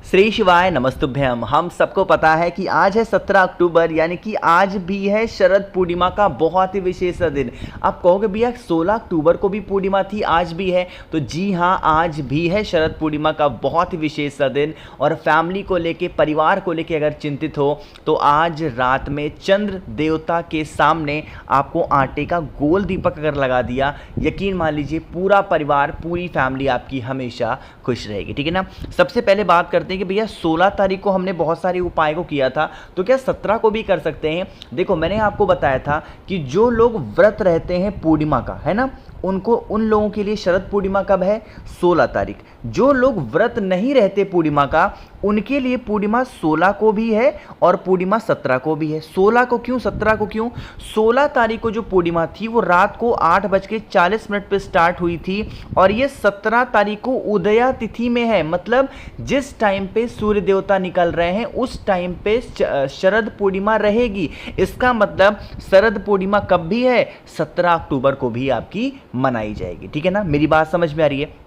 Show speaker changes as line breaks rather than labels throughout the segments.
श्री शिवाय नमस्तुभ्यम। हम सबको पता है कि आज है 17 अक्टूबर, यानी कि आज भी है शरद पूर्णिमा का बहुत ही विशेष दिन। आप कहोगे भैया 16 अक्टूबर को भी पूर्णिमा थी, आज भी है, तो जी हाँ, आज भी है शरद पूर्णिमा का बहुत ही विशेष दिन। और फैमिली को लेके, परिवार को लेके अगर चिंतित हो तो आज रात में चंद्र देवता के सामने आपको आटे का गोल दीपक अगर लगा दिया, यकीन मान लीजिए पूरा परिवार, पूरी फैमिली आपकी हमेशा खुश रहेगी। ठीक है ना। सबसे पहले बात करते हैं कि भैया 16 तारीख को हमने बहुत सारे उपाय को किया था, तो क्या 17 को भी कर सकते हैं? देखो, मैंने आपको बताया था कि जो लोग व्रत रहते हैं पूर्णिमा का, है ना, उन लोगों के लिए शरद पूर्णिमा कब है? 16 तारीख। जो लोग व्रत नहीं रहते पूर्णिमा का, उनके लिए पूर्णिमा 16 को भी है और पूर्णिमा 17 को भी है। 16 को क्यों, 17 को क्यों? 16 तारीख को जो पूर्णिमा थी वो रात को 8:40 पर स्टार्ट हुई थी और ये 17 तारीख को उदया तिथि में है। मतलब जिस टाइम पे सूर्य देवता निकल रहे हैं उस टाइम पे शरद पूर्णिमा रहेगी। इसका मतलब शरद पूर्णिमा कब भी है? 17 अक्टूबर को भी आपकी मनाई जाएगी। ठीक है ना, मेरी बात समझ में आ रही है?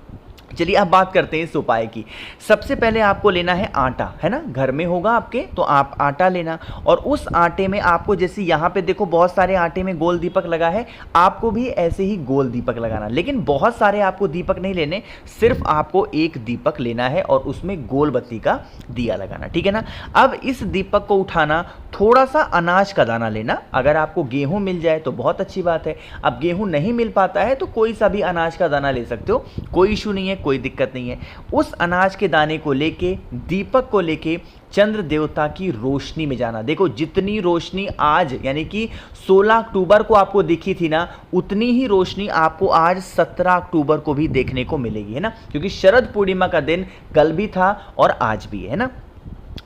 चलिए अब बात करते हैं इस उपाय की। सबसे पहले आपको लेना है आटा, है ना, घर में होगा आपके, तो आप आटा लेना और उस आटे में आपको, जैसे यहाँ पे देखो बहुत सारे आटे में गोल दीपक लगा है, आपको भी ऐसे ही गोल दीपक लगाना। लेकिन बहुत सारे आपको दीपक नहीं लेने, सिर्फ आपको एक दीपक लेना है और उसमें गोल बत्ती का दिया लगाना। ठीक है ना। अब इस दीपक को उठाना, थोड़ा सा अनाज का दाना लेना। अगर आपको गेहूं मिल जाए तो बहुत अच्छी बात है। अब गेहूं नहीं मिल पाता है तो कोई सा भी अनाज का दाना ले सकते हो, कोई इशू नहीं है, कोई दिक्कत नहीं है। उस अनाज के दाने को लेके, दीपक को लेके चंद्र देवता की रोशनी में जाना। देखो, जितनी रोशनी आज यानी कि 16 अक्टूबर को आपको दिखी थी ना, उतनी ही रोशनी आपको आज 17 अक्टूबर को भी देखने को मिलेगी, है ना, क्योंकि शरद पूर्णिमा का दिन कल भी था और आज भी है ना।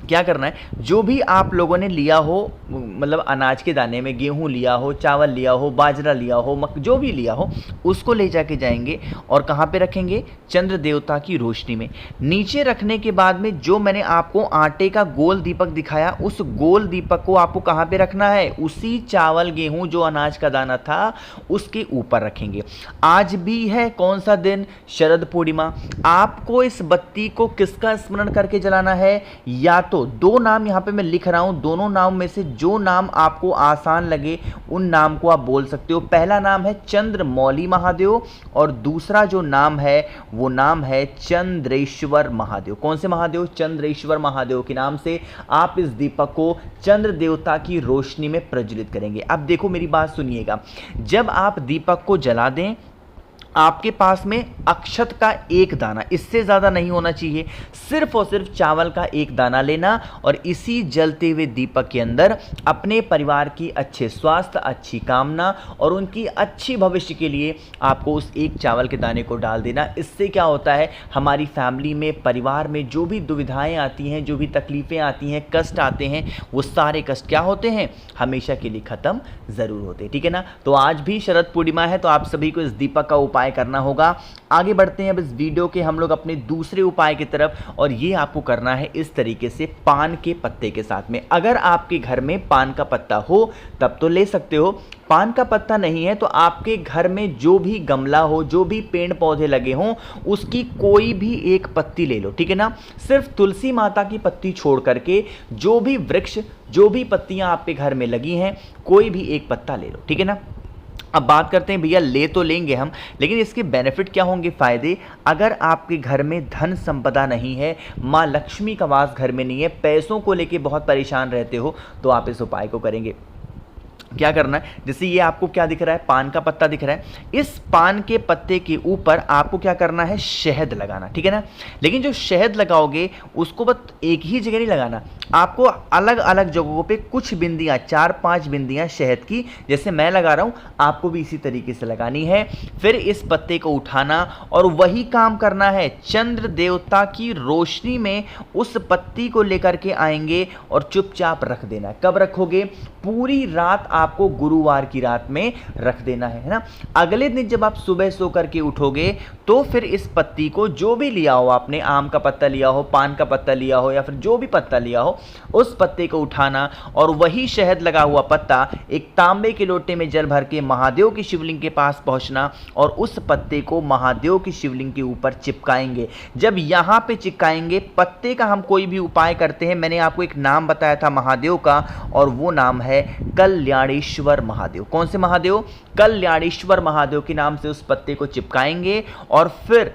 क्या करना है, जो भी आप लोगों ने लिया हो, मतलब अनाज के दाने में गेहूं लिया हो, चावल लिया हो, बाजरा लिया हो, जो भी लिया हो, उसको ले जाके जाएंगे और कहाँ पे रखेंगे? चंद्र देवता की रोशनी में। नीचे रखने के बाद में जो मैंने आपको आटे का गोल दीपक दिखाया, उस गोल दीपक को आपको कहाँ पे रखना है? उसी चावल गेहूं जो अनाज का दाना था उसके ऊपर रखेंगे। आज भी है कौन सा दिन? शरद पूर्णिमा। आपको इस बत्ती को किसका स्मरण करके जलाना है? या तो दो नाम यहां पे मैं लिख रहा हूं, दोनों नाम में से जो नाम आपको आसान लगे उन नाम को आप बोल सकते हो। पहला नाम है चंद्रमौली महादेव और दूसरा जो नाम है वो नाम है चंद्रेश्वर महादेव। कौन से महादेव? चंद्रेश्वर महादेव के नाम से आप इस दीपक को चंद्र देवता की रोशनी में प्रज्वलित करेंगे। अब देखो, मेरी बात सुनिएगा, जब आप दीपक को जला दें, आपके पास में अक्षत का एक दाना, इससे ज़्यादा नहीं होना चाहिए, सिर्फ और सिर्फ चावल का एक दाना लेना और इसी जलते हुए दीपक के अंदर अपने परिवार की अच्छे स्वास्थ्य, अच्छी कामना और उनकी अच्छी भविष्य के लिए आपको उस एक चावल के दाने को डाल देना। इससे क्या होता है, हमारी फैमिली में, परिवार में जो भी दुविधाएं आती हैं, जो भी तकलीफ़ें आती हैं, कष्ट आते हैं, वो सारे कष्ट क्या होते हैं? हमेशा के लिए ख़त्म ज़रूर होते हैं। ठीक है ना। तो आज भी शरद पूर्णिमा है, तो आप सभी को इस दीपक का उपाय करना होगा। आगे बढ़ते हैं अब इस वीडियो के हम लोग अपने दूसरे उपाय की तरफ, और ये आपको करना है इस तरीके से, पान के पत्ते के साथ में। अगर आपके घर में पान का पत्ता हो तब तो ले सकते हो, पान का पत्ता नहीं है तो आपके घर में जो भी गमला हो, जो भी पेड़ पौधे लगे हों, उसकी कोई भी एक पत्ती ले लो। ठीक है ना। सिर्फ तुलसी माता की पत्ती छोड़ करके जो भी वृक्ष, जो भी पत्तियां आपके घर में लगी हैं, कोई भी एक पत्ता ले लो। ठीक है ना। अब बात करते हैं, भैया ले तो लेंगे हम, लेकिन इसके बेनिफिट क्या होंगे, फायदे? अगर आपके घर में धन संपदा नहीं है, माँ लक्ष्मी का वास घर में नहीं है, पैसों को लेके बहुत परेशान रहते हो, तो आप इस उपाय को करेंगे। क्या करना है, जैसे ये आपको क्या दिख रहा है, पान का पत्ता दिख रहा है, इस पान के पत्ते के ऊपर आपको क्या करना है? शहद लगाना। ठीक है ना। लेकिन जो शहद लगाओगे उसको बस एक ही जगह नहीं लगाना, आपको अलग अलग जगहों पे कुछ बिंदियां, 4-5 बिंदियां शहद की, जैसे मैं लगा रहा हूं, आपको भी इसी तरीके से लगानी है। फिर इस पत्ते को उठाना और वही काम करना है, चंद्र देवता की रोशनी में उस पत्ती को लेकर के आएंगे और चुपचाप रख देना। कब रखोगे? पूरी रात आपको गुरुवार की रात में रख देना है ना। अगले दिन जब आप सुबह सो करके उठोगे तो फिर इस पत्ती को, जो भी लिया हो आपने, आम का पत्ता लिया हो, पान का पत्ता लिया हो या फिर जो भी पत्ता लिया हो, उस पत्ते को उठाना और वही शहद लगा हुआ पत्ता एक तांबे के लोटे में जल भर के महादेव की शिवलिंग के पास पहुंचना और उस पत्ते को महादेव की शिवलिंग के ऊपर चिपकाएंगे। जब यहां पे चिपकाएंगे, पत्ते का हम कोई भी उपाय करते हैं, मैंने आपको एक नाम बताया था महादेव का और वो नाम है कल्याणेश्वर महादेव। कौन से महादेव? कल्याणेश्वर महादेव के नाम से उस पत्ते को चिपकाएंगे और फिर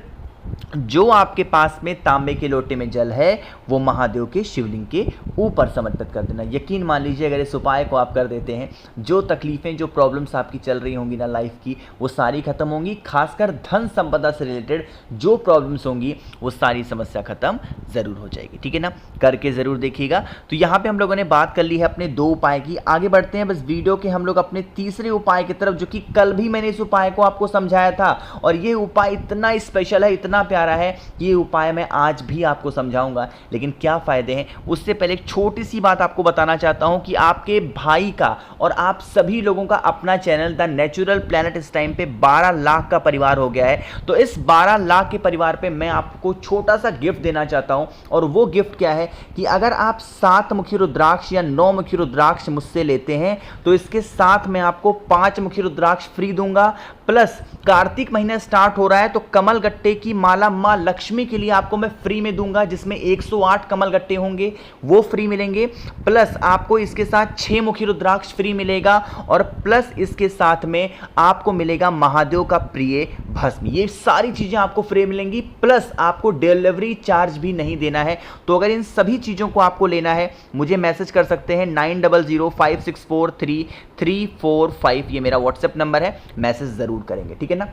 जो आपके पास में तांबे के लोटे में जल है वो महादेव के शिवलिंग के ऊपर समर्पित कर देना। यकीन मान लीजिए अगर इस उपाय को आप कर देते हैं, जो तकलीफें, जो प्रॉब्लम्स आपकी चल रही होंगी ना लाइफ की, वो सारी खत्म होंगी। खासकर धन संपदा से रिलेटेड जो प्रॉब्लम्स होंगी वो सारी समस्या खत्म जरूर हो जाएगी। ठीक है ना, करके जरूर देखिएगा। तो यहाँ पे हम लोगों ने बात कर ली है अपने 2 उपाय की। आगे बढ़ते हैं बस वीडियो के हम लोग अपने तीसरे उपाय की तरफ, जो कि कल भी मैंने इस उपाय को आपको समझाया था और ये उपाय इतना स्पेशल है, इतना प्यारा है, ये उपाय मैं आज भी आपको समझाऊंगा। लेकिन क्या फायदे हैं, उससे पहले एक छोटी सी बात आपको बताना चाहता हूं कि आपके भाई का और आप सभी लोगों का अपना चैनल द नेचुरल प्लैनेट इस टाइम पे 12 लाख का परिवार हो गया है। तो इस 12 लाख के परिवार पे मैं आपको छोटा सा गिफ्ट देना चाहता हूं और वो गिफ्ट क्या है कि अगर आप 7 मुखी रुद्राक्ष या 9 मुखी रुद्राक्ष मुझसे लेते हैं तो इसके साथ मैं आपको 5 मुखी रुद्राक्ष फ्री दूंगा। प्लस कार्तिक महीना स्टार्ट हो रहा है तो कमल गट्टे की माला मां लक्ष्मी के लिए आपको मैं फ्री में दूंगा, जिसमें 108 कमल गट्टे होंगे, वो फ्री मिलेंगे। प्लस आपको इसके साथ 6 मुखी रुद्राक्ष फ्री मिलेगा और प्लस इसके साथ में आपको मिलेगा महादेव का प्रिय भस्म। ये सारी चीजें आपको फ्री मिलेंगी। प्लस आपको डिलीवरी चार्ज भी नहीं देना है। तो अगर इन सभी चीजों को आपको लेना है, मुझे मैसेज कर सकते हैं 9005643345, ये मेरा व्हाट्सएप नंबर है, मैसेज जरूर करेंगे। ठीक है ना।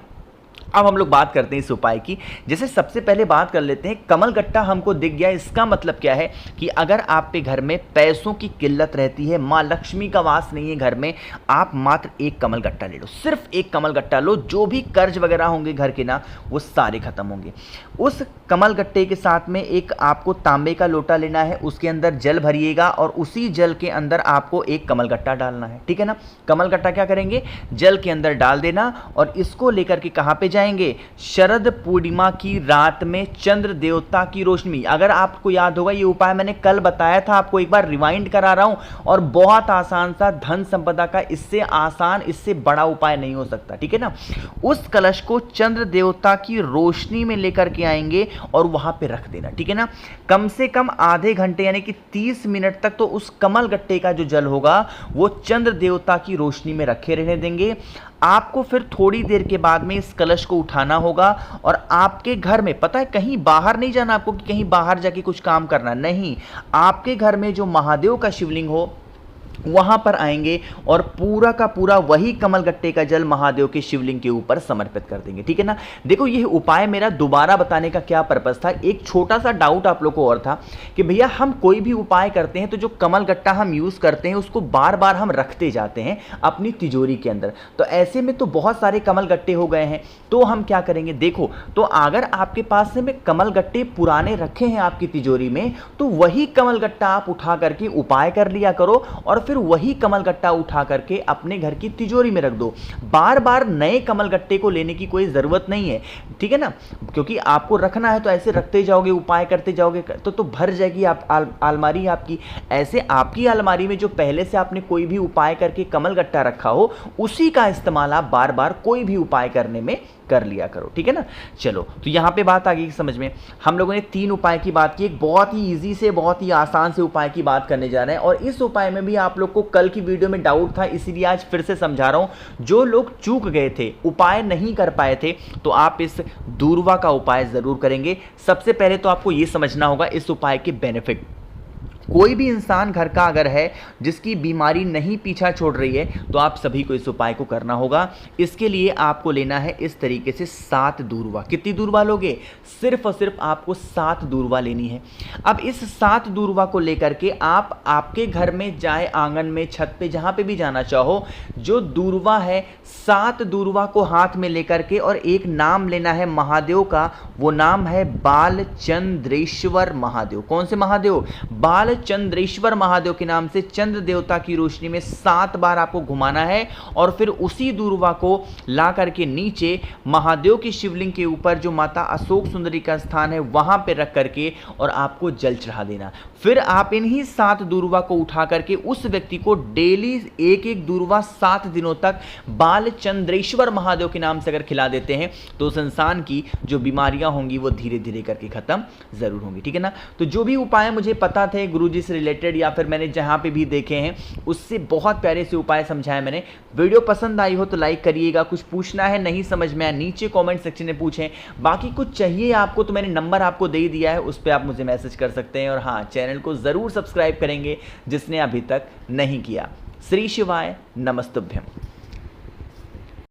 अब हम लोग बात करते हैं इस उपाय की। जैसे सबसे पहले बात कर लेते हैं, कमल गट्टा हमको दिख गया, इसका मतलब क्या है कि अगर आप पे घर में पैसों की किल्लत रहती है, माँ लक्ष्मी का वास नहीं है घर में, आप मात्र एक कमल गट्टा ले लो, सिर्फ एक कमल गट्टा लो। जो भी कर्ज वगैरह होंगे घर के ना, वो सारे खत्म होंगे। उस कमल गट्टे के साथ में एक आपको तांबे का लोटा लेना है, उसके अंदर जल भरिएगा और उसी जल के अंदर आपको एक कमल गट्टा डालना है। ठीक है ना। कमल गट्टा क्या करेंगे, जल के अंदर डाल देना और इसको लेकर के कहां पे जाएंगे, शरद पूर्णिमा की रात में चंद्र देवता की रोशनी। अगर आपको याद होगा ये उपाय मैंने कल बताया था, आपको एक बार रिवाइंड करा रहा हूं और बहुत आसान सा, धन संपदा का इससे आसान, इससे बड़ा उपाय नहीं हो सकता। ठीक है ना। उस कलश को चंद्र देवता की रोशनी में लेकर के आएंगे और वहां पे रख देना। ठीक है ना। कम से कम आधे घंटे यानी कि 30 मिनट तक तो उस कमल गट्टे का जो जल होगा वो चंद्र देवता की रोशनी में रखे रहने देंगे। आपको फिर थोड़ी देर के बाद में इस कलश को उठाना होगा और आपके घर में, पता है, कहीं बाहर नहीं जाना आपको कि कहीं बाहर जाके कुछ काम करना, नहीं, आपके घर में जो महादेव का शिवलिंग हो वहां पर आएंगे और पूरा का पूरा वही कमल गट्टे का जल महादेव के शिवलिंग के ऊपर समर्पित कर देंगे। ठीक है ना। देखो ये उपाय मेरा दोबारा बताने का क्या पर्पस था, एक छोटा सा डाउट आप लोग को और था कि भैया हम कोई भी उपाय करते हैं तो जो कमल गट्टा हम यूज करते हैं उसको बार बार हम रखते जाते हैं अपनी तिजोरी के अंदर, तो ऐसे में तो बहुत सारे कमल गट्टे हो गए हैं, तो हम क्या करेंगे, देखो, तो अगर आपके पास में कमल गट्टे पुराने रखे हैं आपकी तिजोरी में, तो वही कमल गट्टा आप उठा करके उपाय कर लिया करो और फिर वही कमल गट्टा उठा करके अपने घर की तिजोरी में रख दो। बार बार नए कमल गट्टे को लेने की कोई जरूरत नहीं है। ठीक है ना। क्योंकि आपको रखना है तो ऐसे रखते जाओगे, उपाय करते जाओगे तो भर जाएगी आप अलमारी आपकी। ऐसे आपकी अलमारी में जो पहले से आपने कोई भी उपाय करके कमल गट्टा रखा हो, उसी का इस्तेमाल आप बार बार कोई भी उपाय करने में कर लिया करो। ठीक है ना। चलो, तो यहां पे बात आ गई समझ में। हम लोगों ने 3 उपाय की बात की, एक बहुत ही इजी से, बहुत ही आसान से उपाय की बात करने जा रहे हैं और इस उपाय में भी आप लोग को कल की वीडियो में डाउट था, इसीलिए आज फिर से समझा रहा हूं। जो लोग चूक गए थे, उपाय नहीं कर पाए थे, तो आप इस दूर्वा का उपाय जरूर करेंगे। सबसे पहले तो आपको यह समझना होगा इस उपाय के बेनिफिट। कोई भी इंसान घर का अगर है जिसकी बीमारी नहीं पीछा छोड़ रही है, तो आप सभी को इस उपाय को करना होगा। इसके लिए आपको लेना है इस तरीके से 7 दूर्वा। कितनी दूर्वा लोगे, सिर्फ और सिर्फ आपको 7 दूर्वा लेनी है। अब इस 7 दूर्वा को लेकर के आप आपके घर में, चाहे आंगन में, छत पे, जहां पे भी जाना चाहो, जो दूर्वा है 7 दूर्वा को हाथ में लेकर के और एक नाम लेना है महादेव का, वो नाम है बालचंद्रेश्वर महादेव। कौन से महादेव, बाल बालचंद्रेश्वर महादेव के नाम से चंद्र देवता की रोशनी में 7 बार आपको घुमाना है और फिर उसी दूर्वा को ला करके नीचे महादेव की शिवलिंग के ऊपर जो माता अशोक सुंदरी का स्थान है वहां पे रख करके और आपको जल चढ़ा देना। फिर आप इन्हीं 7 दूर्वा को उठा करके उस व्यक्ति को डेली एक एक दूर्वा 7 दिनों तक बालचंद्रेश्वर महादेव के नाम से अगर खिला देते हैं तो उस इंसान की जो बीमारियां होंगी वो धीरे धीरे करके खत्म जरूर होंगी। ठीक है ना। तो जो भी उपाय मुझे पता थे गुरुजी से रिलेटेड या फिर मैंने जहां पे भी देखे हैं उससे बहुत प्यारे से उपाय समझाए मैंने। वीडियो पसंद आई हो तो लाइक करिएगा, कुछ पूछना है नहीं समझ में आया नीचे कमेंट सेक्शन में पूछें, बाकी कुछ चाहिए आपको तो मैंने नंबर आपको दे ही दिया है, उस पर आप मुझे मैसेज कर सकते हैं। और हाँ, चैनल को जरूर सब्सक्राइब करेंगे जिसने अभी तक नहीं किया। श्री शिवाय नमस्तुभ्यम।